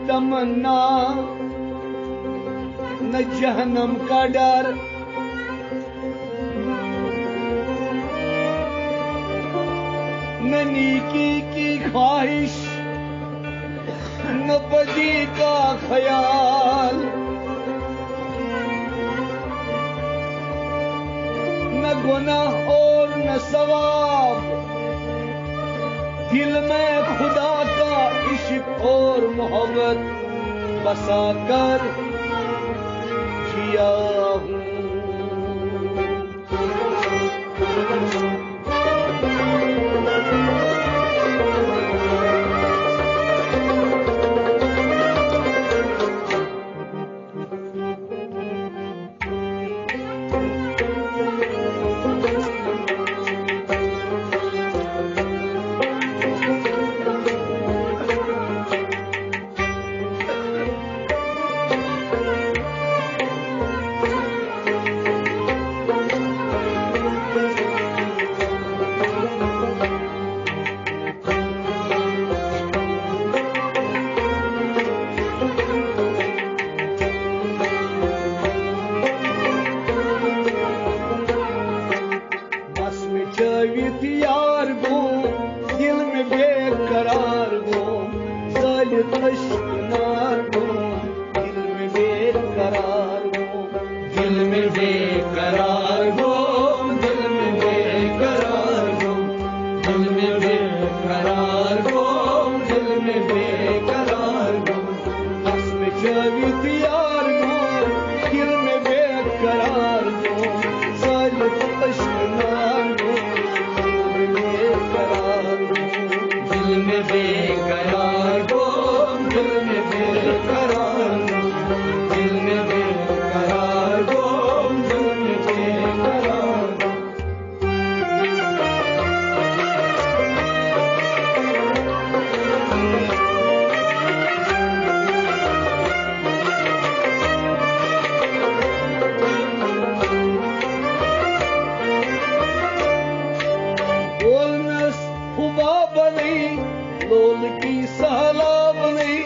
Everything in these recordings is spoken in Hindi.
तमन्ना न जहन्नम का डर, न नीकी की ख्वाहिश, न बदी का ख्याल, न गुनाह और न सवाब। दिल में खुदा का इश्क और मोहब्बत बसा कर जिया हूँ। यार गो दिल में बेकरार गो, जालिम इश्क नार गो दिल में बेकरार गो, दिल में बेकरार गो, दिल में बेकरार गो, दिल में बेकरार गो, दिल में बेकरार गो। बस में जाविद यार गो दिल में बेकरार गो, जालिम इश्क नार गो दिल में बेकरार गो, दिल में बेकरार गो, दिल में बेकरार गो, दिल में बेकरार गो। लोल की सलाब नहीं,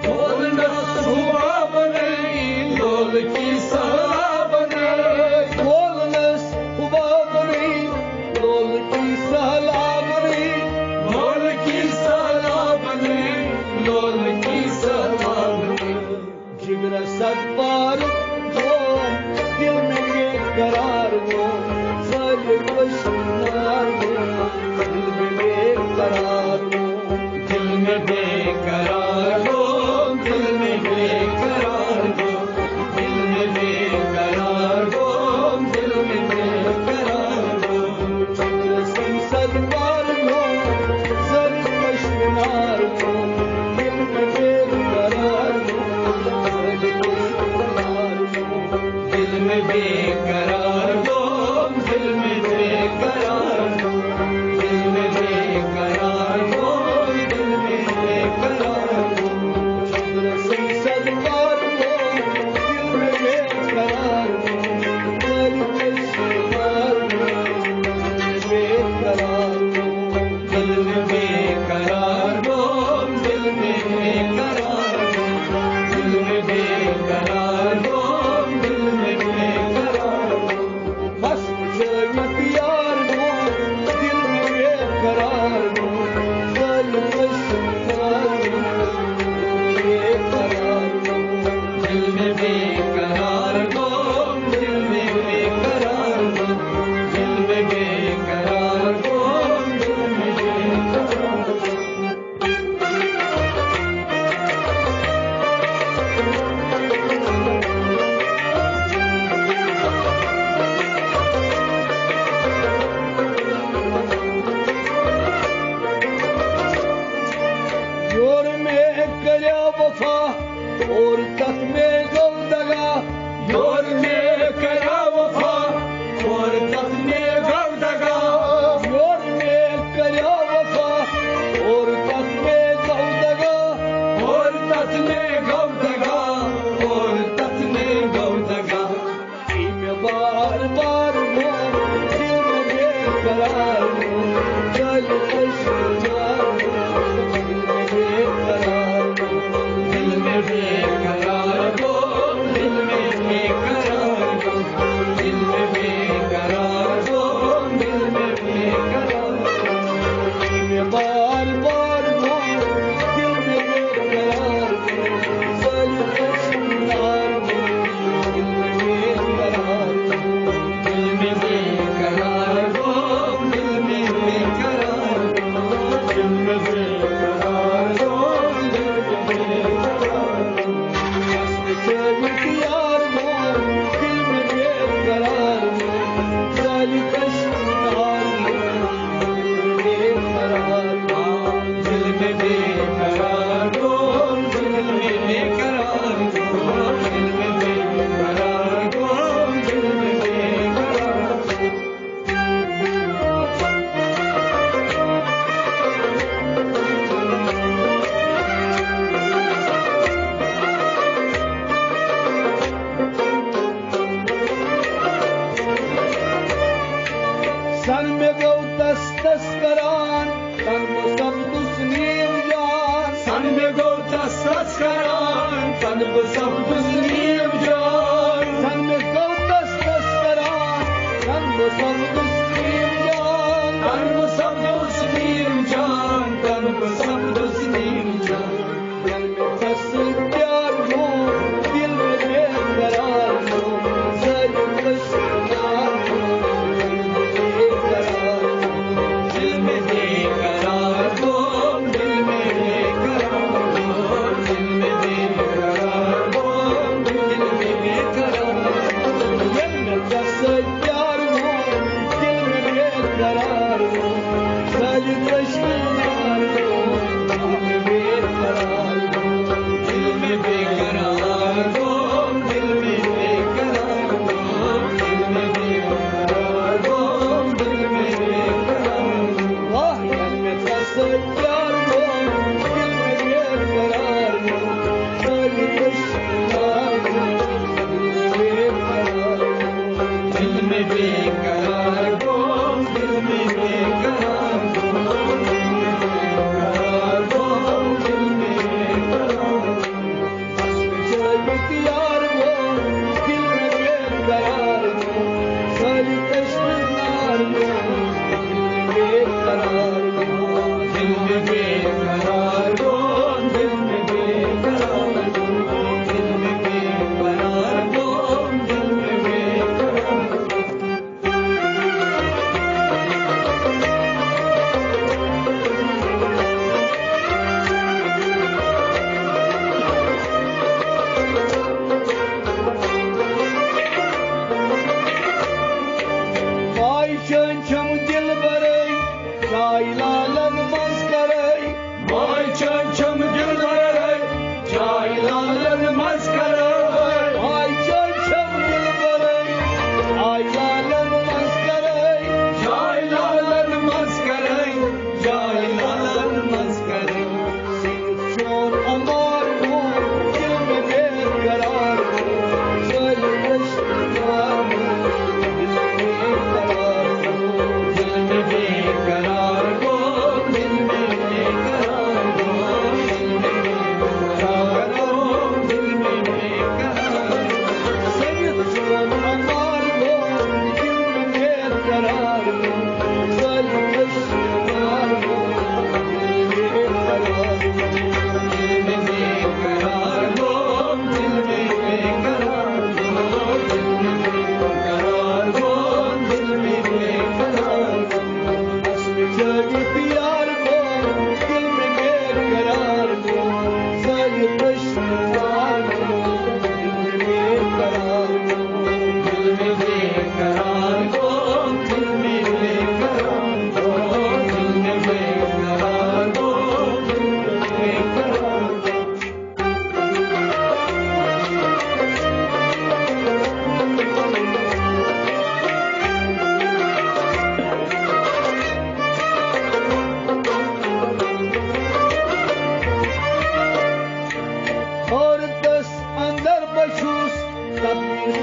बोलना सुबह नहीं, लोल की सलाब नहीं, बोलना सुबह नहीं, लोल की सलाब नहीं, लोल की सलाब नहीं, लोल की सलाब नहीं। जिगर सदपार वो दिल में बेकरार वो, जालिम इश्क नार वो दिल में बेकरार वो, दिल में बेकरार हो, दिल में बेकरार हो, दिल में बेकरार हो, दिल में बेकरार हो। संसद पार हो, जालिम इश्क नार हो, दिल में बेकरार हो, जालिम इश्क नार हो, दिल में बेकरार हो, दिल में बेकरार हो, दिल में बेकरार हो, दिल में बेकरार हो। संसद पार हो, दिल में बेकरार हो, जालिम इश्क नार हो, बेकरार हो, दिल में बेकरार हो, दिल में बेकरार हो, दिल में बेकरार हो, दिल में बेकरार हो। बस मुझे मत यार हो, दिल में बेकरार हो, जालिम इश्क नार हो, बेकरार हो, दिल में बेकरार हो, दिल में बेकरार हो, दिल में बेकरार हो, दिल में बेकरार हो। जोर में करया वफा और तक में गौदगा, जोर में करया वफा और तक में गौदगा, जोर में करया वफा और तक में गौदगा, और तक में गौदगा, और तक में गौदगा। में बार बार हो, दिल में बेकरार हो, जालिम इश्क नार हो, दिल में बेकरार हो, दिल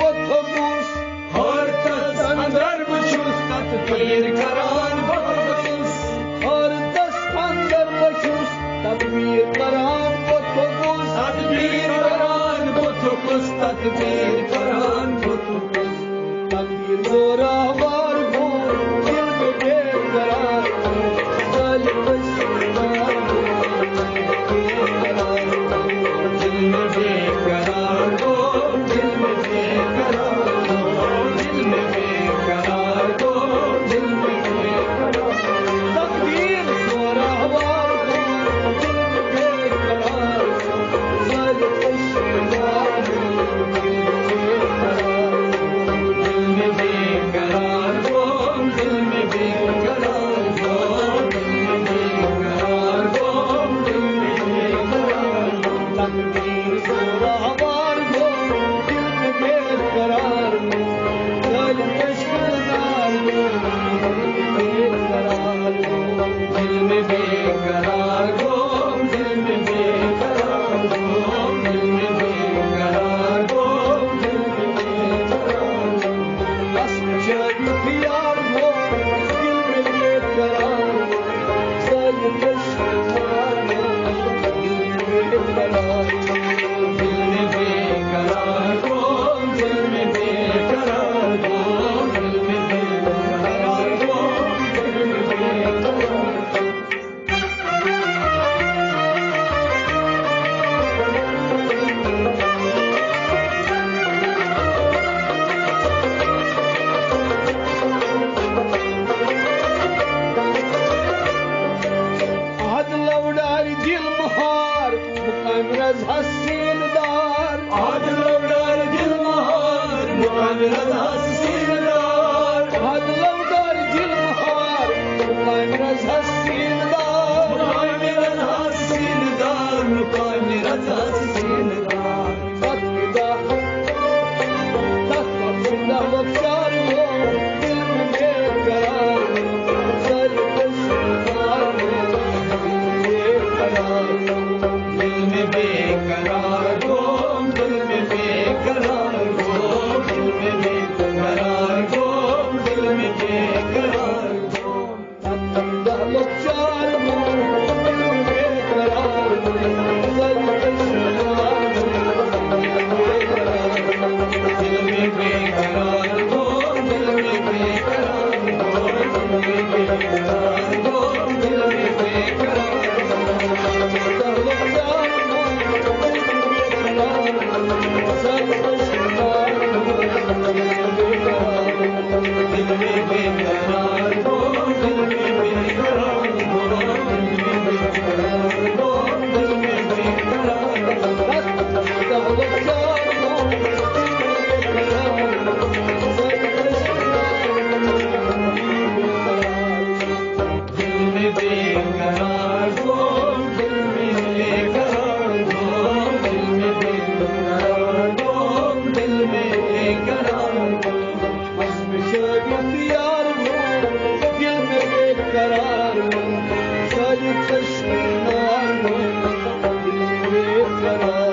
बथबुस हर तस अंदर बचुस तदबीर करान बथबुस हर दस अंदर बचुस तदबीर करान बथबुस तदबीर करान बथबुस तदबीर करान बथबुस तकदीर जोरावर हो दिल में बेकरार दिल में बेकरार हो दिल में बेकरार हो दिल में बेकरार हो दिल में बेकरार तकदीर जोरावर हो दिल में बेकरार दिल में बेकरार हो दिल में बेकरार हो दिल में बेकरार हो दिल में बेकरार हो तकदीर जोरावर हो दिल में बेकरार दिल कश्मीर बेकरार दिल में बेकरार हो दिल में बेकरार हो दिल में बेकरार हो दिल में बेकरार हो प्यार हो दिल में बेकरार दिल कश्मीर बेकरार दिल में बेकरार हो दिल में बेकरार हो दिल में बेकरार हो दिल में बेकरार हो आद लवडार दिल महार मुकाम रज हसीन दार आज लवडार दिल महार मुकाम रजा सीनदार आद लवडार दिल महार मुकाम रज हसीन दार मुकाम रजा सीनदार मुकाम रजा सीनदार तकदा तकदा बख्शार हो दिल में बेकरार सर कश्मीर बेकरार दिल में बेकरार हो दिल में बेकरार हो दिल में बेकरार हो दिल में बेकरार हो तकदा बख्शार हो दिल में बेकरार सर कश्मीर बेकरार दिल में बेकरार हो दिल में बेकरार हो दिल में बेकरार हो दिल में बेकरार दिल में बेकरार हो दिल में बेकरार हो दिल में बेकरार हो दिल में बेकरार दिल में बेकरार हो दिल में बेकरार हो दिल में बेकरार हो दिल में बेकरार हो प्यार हो दिल में बेकरार सर कश्मीर दिल में बेकरार